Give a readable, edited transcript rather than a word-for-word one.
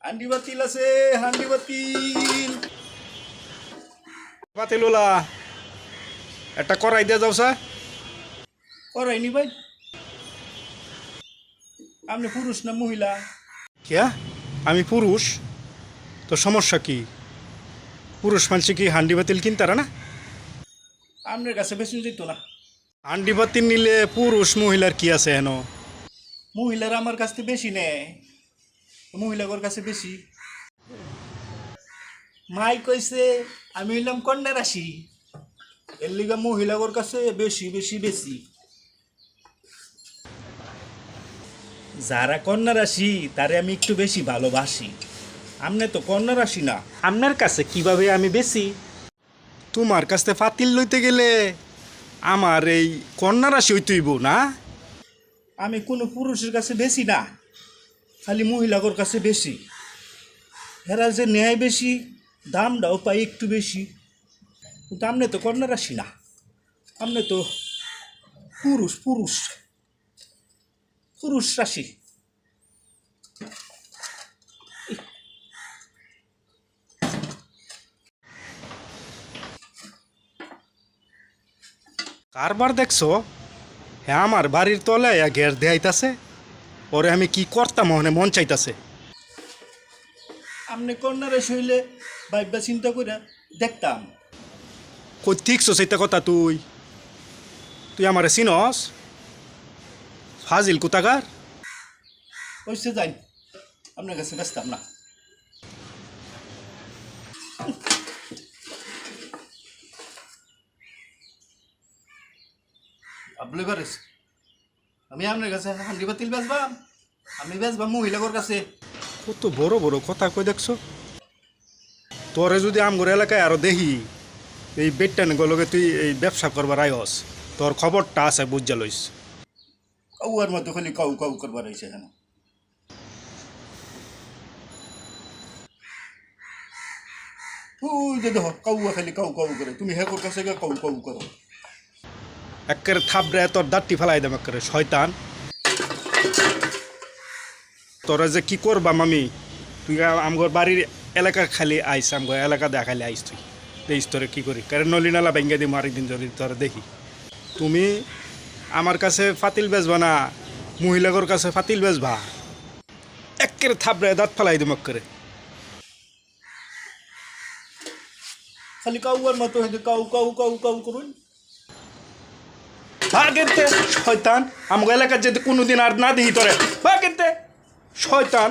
হান্ডি বাতিল আছে, হান্ডি বাতিল। পাতিলুলা একটা কড়াই দিয়ে যাও স্যার। করাইনি ভাই, আপনি পুরুষ না মহিলা? কিয়া আমি পুরুষ, তো সমস্যা কি? পুরুষ মানুষ কি হান্ডি বাতিল কিনতারা না? আপনার কাছে বেশি যেত না। হান্ডি বাতিল নিলে পুরুষ মহিলার কি আছে হেন? মহিলারা আমার কাছ থেকে বেশি নেয়, মহিলাগর কাছে বেশি। মাই কইছে আমি হইলাম কন্যা রাশি, এর লিগা মহিলাগর কাছে বেশি বেশি বেশি। যারা কন্যা রাশি তারে আমি একটু বেশি ভালোবাসি। আমনে তো কন্যা রাশি না, আপনার কাছে কিভাবে আমি বেশি? তোমার কাছ থেকে ফাতিল লইতে গেলে আমার এই কন্যা রাশি হইতেইব না? আমি কোনো পুরুষের কাছে বেশি না, খালি মহিলাগর কাছে বেশি। হেরা যে ন্যায় বেশি, দামটাও পাই একটু বেশি। কিন্তু আপনি তো কন্যা রাশি না, আপনি তো পুরুষ পুরুষ পুরুষ রাশি। কারবার দেখছো? হ্যাঁ, আমার বাড়ির তলায় ঘের দেয়াইতাছে, ওরে আমি কি করতাম মনে মন চাইতাছে। আপনি কন্যা রাশি হইলে ভাইবা চিন্তা করে দেখতাম। কই ঠিকছো সেইটা কথা? তুই তুই আমারে চিনস? ফাজিল কোথাকার। ওইসে যাই, আপনার কাছে বেচতাম না। আপনি পারিস, আমি আপনার কাছে হান্ডি বাতিল বেচবাম, আমি বেচবাম মহিলাগর কাছে। কত বড় বড় কথা কই দেখছো? তোরে যদি আমগর এলাকায় আরো দেখি এই বেটটা গলকে তুই এই ব্যবসা করবার আয়স, তোর খবরটা আছে বুঝা লইস। কাউয়ার মতো খালি কাউ কাউ করবার হয়েছে কেন? ওই যে দেখো কাউয়া খালি কাউ কাউ করে, তুমি হেকর কাছে গিয়ে কাউ কাউ করো। একেবারে থাবড়ে তোর দাঁতটি ফেলাই দেম একেবারে শয়তান। তোরা যে কি করবাম আমি, তুই আমগর বাড়ির এলাকা খালি আইস, আমগর এলাকা দেখা খালি আইস, তুই দেখিস তোরে কি করি। কারণ নলিনালা ভেঙ্গে দিম আরেকদিন যদি তোরা দেখি। তুমি আমার কাছে ফাতিল বেচবা না, মহিলাগর কাছে ফাতিল বেচবা, একেবারে থাবড়ে দাঁত ফেলাই দেম একেবারে। খালি কাউয়ার মতো হয়তো কাউ কাউ কাউ কাউ করুন। ভাগেতে শয়তান, আমগো এলাকার যদি কোনোদিন আর না দেখি তোরে, ভাগেতে শয়তান।